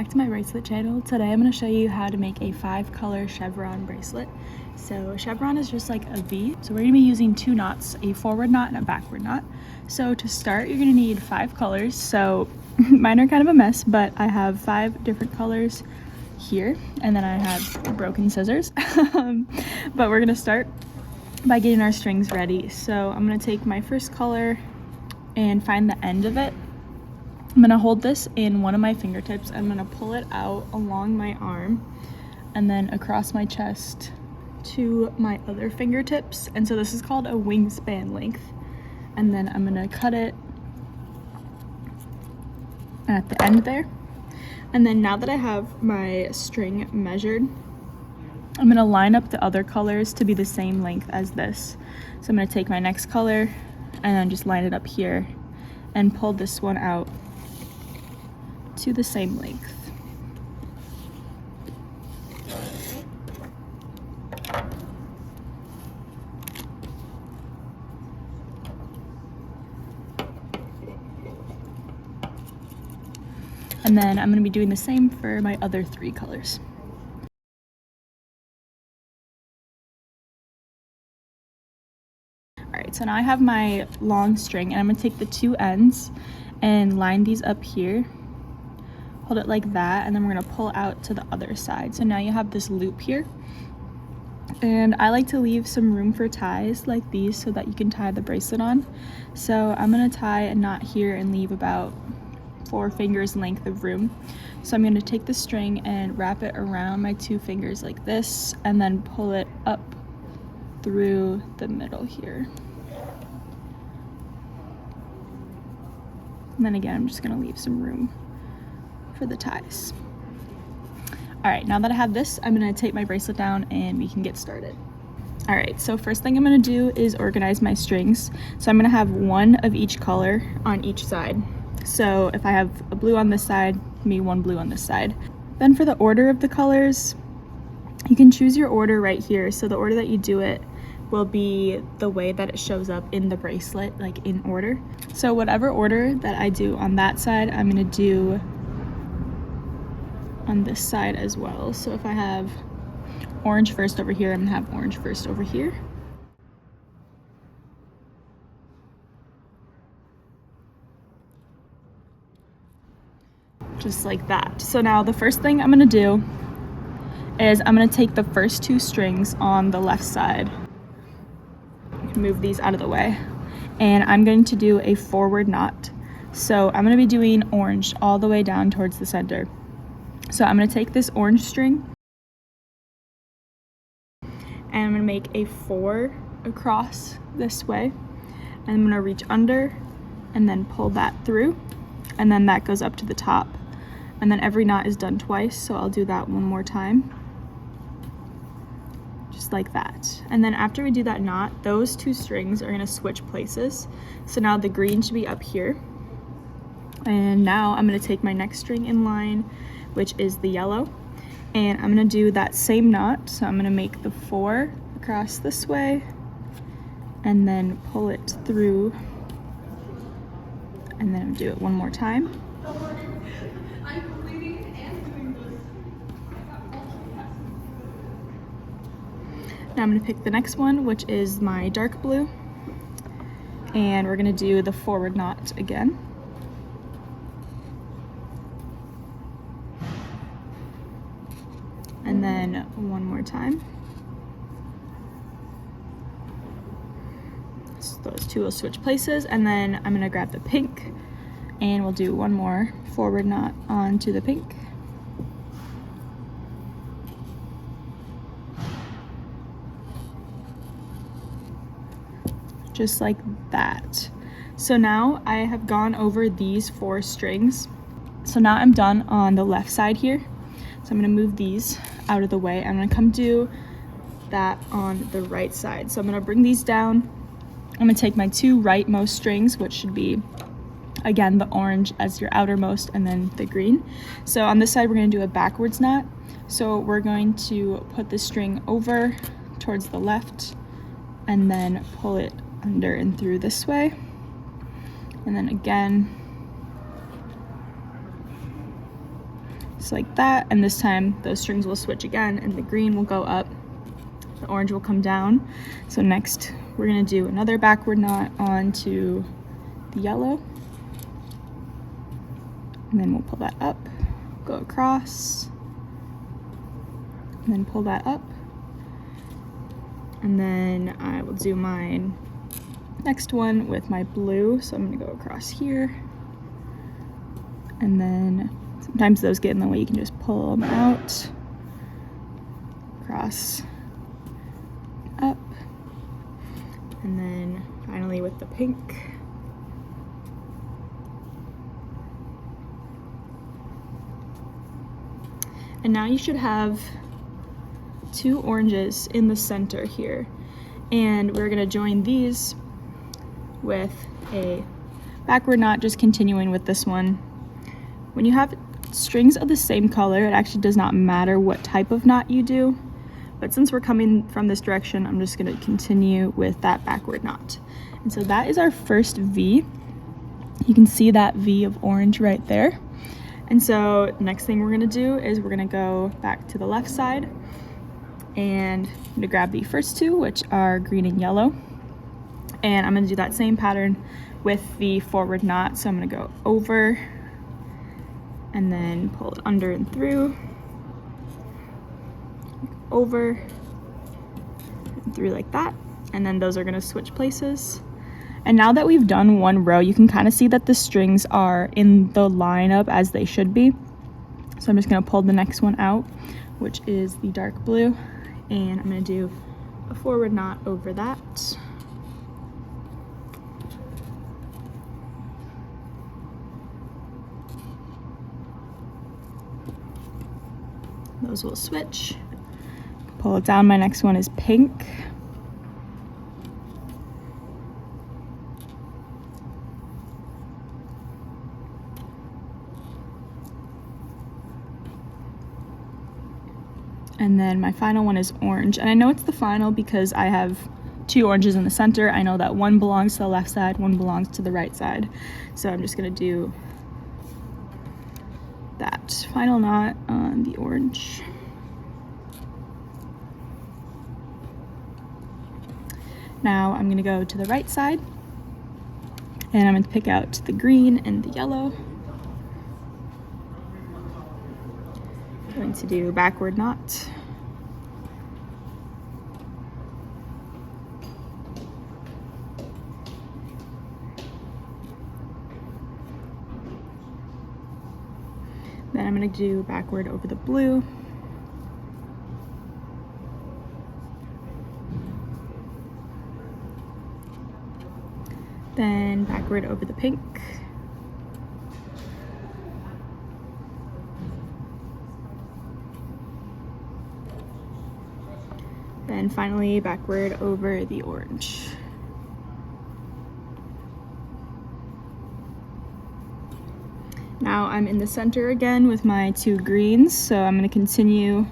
back to my bracelet channel. Today I'm going to show you how to make a 5-color chevron bracelet. So chevron is just like a V. So we're going to be using 2 knots, a forward knot and a backward knot. So to start, you're going to need 5 colors. So mine are kind of a mess, but I have 5 different colors here, and then I have broken scissors. But we're going to start by getting our strings ready. So I'm going to take my first color and find the end of it. I'm gonna hold this in one of my fingertips. I'm gonna pull it out along my arm and then across my chest to my other fingertips. And so this is called a wingspan length. And then I'm gonna cut it at the end there. And then now that I have my string measured, I'm gonna line up the other colors to be the same length as this. So I'm gonna take my next color and then just line it up here and pull this one out to the same length. And then I'm going to be doing the same for my other 3 colors. Alright, so now I have my long string, and I'm going to take the 2 ends and line these up here. Hold it like that, and then we're going to pull out to the other side. So now you have this loop here. And I like to leave some room for ties like these so that you can tie the bracelet on. So I'm going to tie a knot here and leave about 4 fingers length of room. So I'm going to take the string and wrap it around my 2 fingers like this, and then pull it up through the middle here. And then again, I'm just going to leave some room for the ties. All right, now that I have this, I'm gonna tape my bracelet down and we can get started. All right, so first thing I'm gonna do is organize my strings. So I'm gonna have 1 of each color on each side. So if I have a blue on this side, maybe 1 blue on this side. Then for the order of the colors, you can choose your order right here. So the order that you do it will be the way that it shows up in the bracelet, like in order. So whatever order that I do on that side, I'm gonna do on this side as well. So if I have orange first over here, I'm gonna have orange first over here. Just like that. So now the first thing I'm gonna do is I'm gonna take the first 2 strings on the left side, move these out of the way, and I'm going to do a forward knot. So I'm gonna be doing orange all the way down towards the center. So I'm going to take this orange string and I'm going to make a 4 across this way, and I'm going to reach under and then pull that through, and then that goes up to the top, and then every knot is done twice, so I'll do that one more time, just like that. And then after we do that knot, those 2 strings are going to switch places. So now the green should be up here, and now I'm going to take my next string in line, which is the yellow, and I'm gonna do that same knot. So I'm gonna make the 4 across this way and then pull it through, and then do it one more time. Now I'm gonna pick the next one, which is my dark blue, and we're gonna do the forward knot again. And then one more time. So those 2 will switch places, and then I'm gonna grab the pink and we'll do one more forward knot onto the pink. Just like that. So now I have gone over these 4 strings. So now I'm done on the left side here. So I'm gonna move these out of the way. I'm gonna come do that on the right side. So I'm gonna bring these down. I'm gonna take my 2 rightmost strings, which should be, again, the orange as your outermost, and then the green. So on this side, we're gonna do a backwards knot. So we're going to put the string over towards the left and then pull it under and through this way. And then again, just like that, and this time those strings will switch again and the green will go up, the orange will come down. So next we're gonna do another backward knot onto the yellow, and then we'll pull that up, go across, and then pull that up, and then I will do my next one with my blue. So I'm gonna go across here, and then sometimes those get in the way, you can just pull them out, across, up, and then finally with the pink. And now you should have 2 oranges in the center here, and we're gonna join these with a backward knot, just continuing with this one. When you have strings of the same color, it actually does not matter what type of knot you do, but since we're coming from this direction, I'm just gonna continue with that backward knot. And so that is our first V. You can see that V of orange right there. And so next thing we're gonna do is we're gonna go back to the left side, and I'm gonna grab the first 2, which are green and yellow. And I'm gonna do that same pattern with the forward knot. So I'm gonna go over and then pull it under and through, over and through like that. And then those are gonna switch places. And now that we've done one row, you can kind of see that the strings are in the lineup as they should be. So I'm just gonna pull the next one out, which is the dark blue, and I'm gonna do a forward knot over that. Those will switch. Pull it down. My next one is pink. And then my final one is orange. And I know it's the final because I have 2 oranges in the center. I know that one belongs to the left side, one belongs to the right side. So I'm just gonna do that final knot on the orange. Now I'm gonna go to the right side, and I'm gonna pick out the green and the yellow. Going to do backward knot. Then I'm going to do backward over the blue. Then backward over the pink. Then finally backward over the orange. Now I'm in the center again with my 2 greens, so I'm going to continue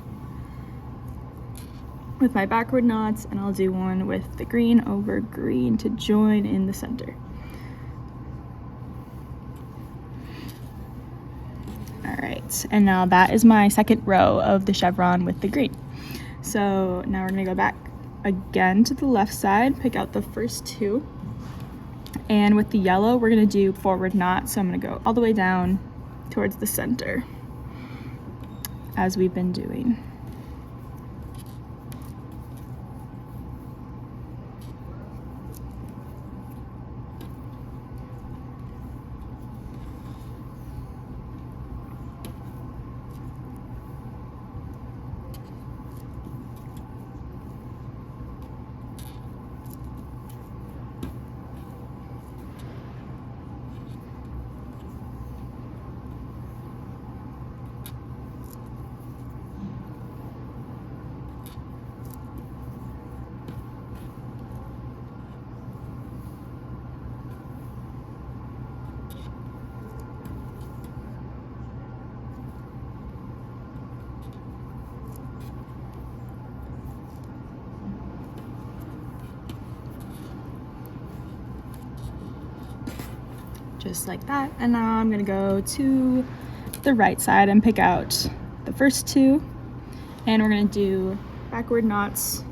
with my backward knots, and I'll do one with the green over green to join in the center. All right, and now that is my second row of the chevron with the green. So now we're gonna go back again to the left side, pick out the first 2. And with the yellow, we're gonna do forward knot. So I'm gonna go all the way down towards the center, as we've been doing. Just like that. And now I'm gonna go to the right side and pick out the first two, and we're going to do backward knots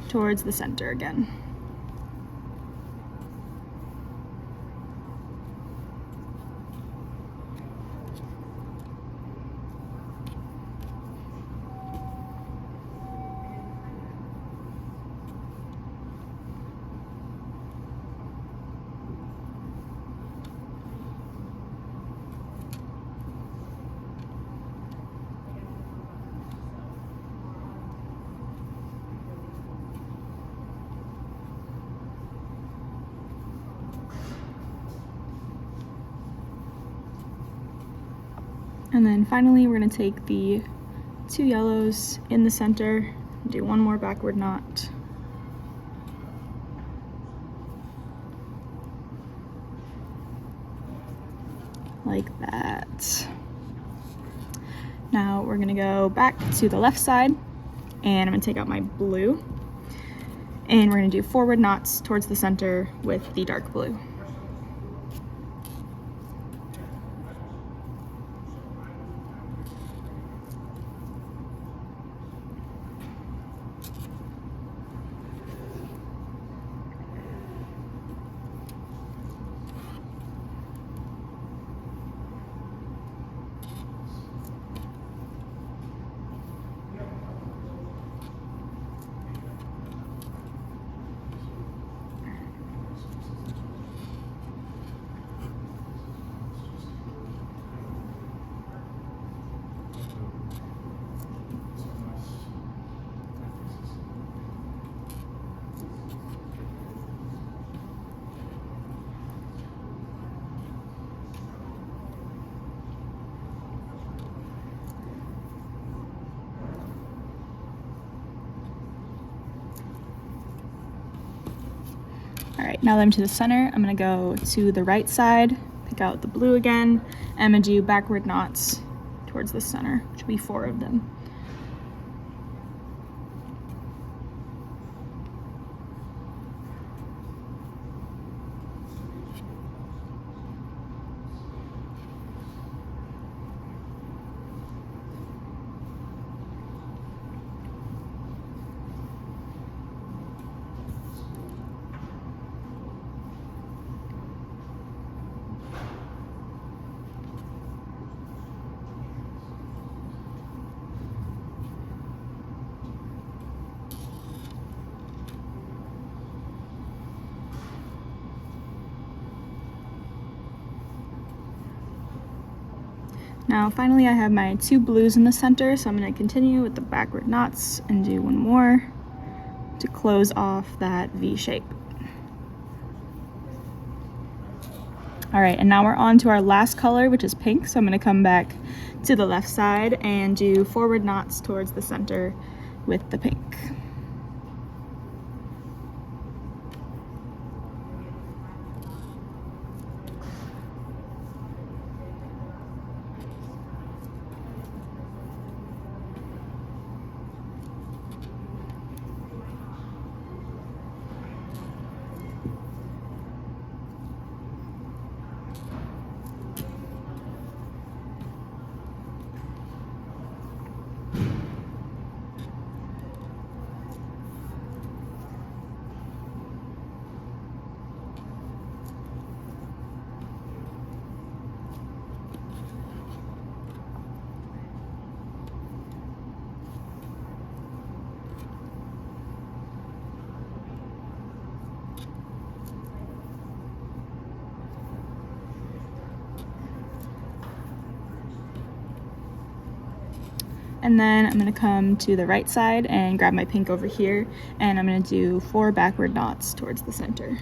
towards the center again. And then finally, we're going to take the two yellows in the center and do one more backward knot. Like that. Now we're going to go back to the left side, and I'm going to take out my blue, and we're going to do forward knots towards the center with the dark blue. All right, now that I'm to the center, I'm gonna go to the right side, pick out the blue again, and I'm gonna do backward knots towards the center, which will be 4 of them. Now finally I have my 2 blues in the center, so I'm going to continue with the backward knots and do one more to close off that V shape. All right, and now we're on to our last color, which is pink, so I'm going to come back to the left side and do forward knots towards the center with the pink. And then I'm going to come to the right side and grab my pink over here, and I'm going to do 4 backward knots towards the center.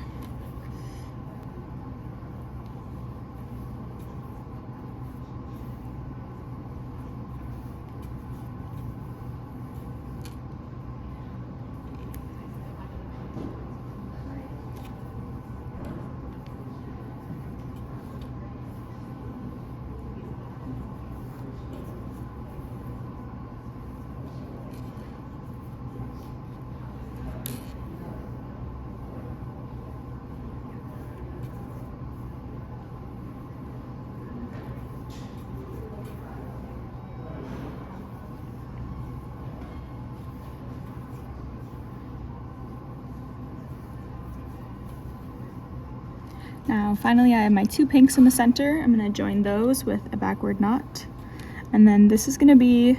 Now finally I have my 2 pinks in the center. I'm going to join those with a backward knot. And then this is going to be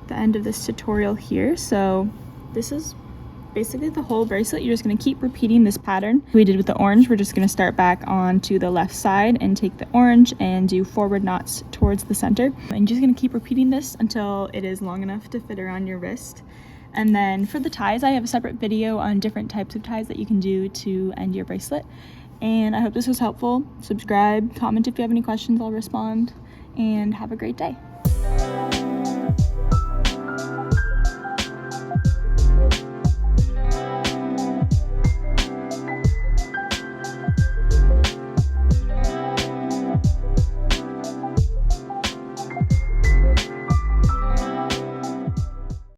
the end of this tutorial here. So this is basically the whole bracelet. You're just going to keep repeating this pattern we did with the orange. We're just going to start back onto the left side and take the orange and do forward knots towards the center. And you're just going to keep repeating this until it is long enough to fit around your wrist. And then for the ties, I have a separate video on different types of ties that you can do to end your bracelet. And I hope this was helpful. Subscribe, comment if you have any questions, I'll respond, and have a great day.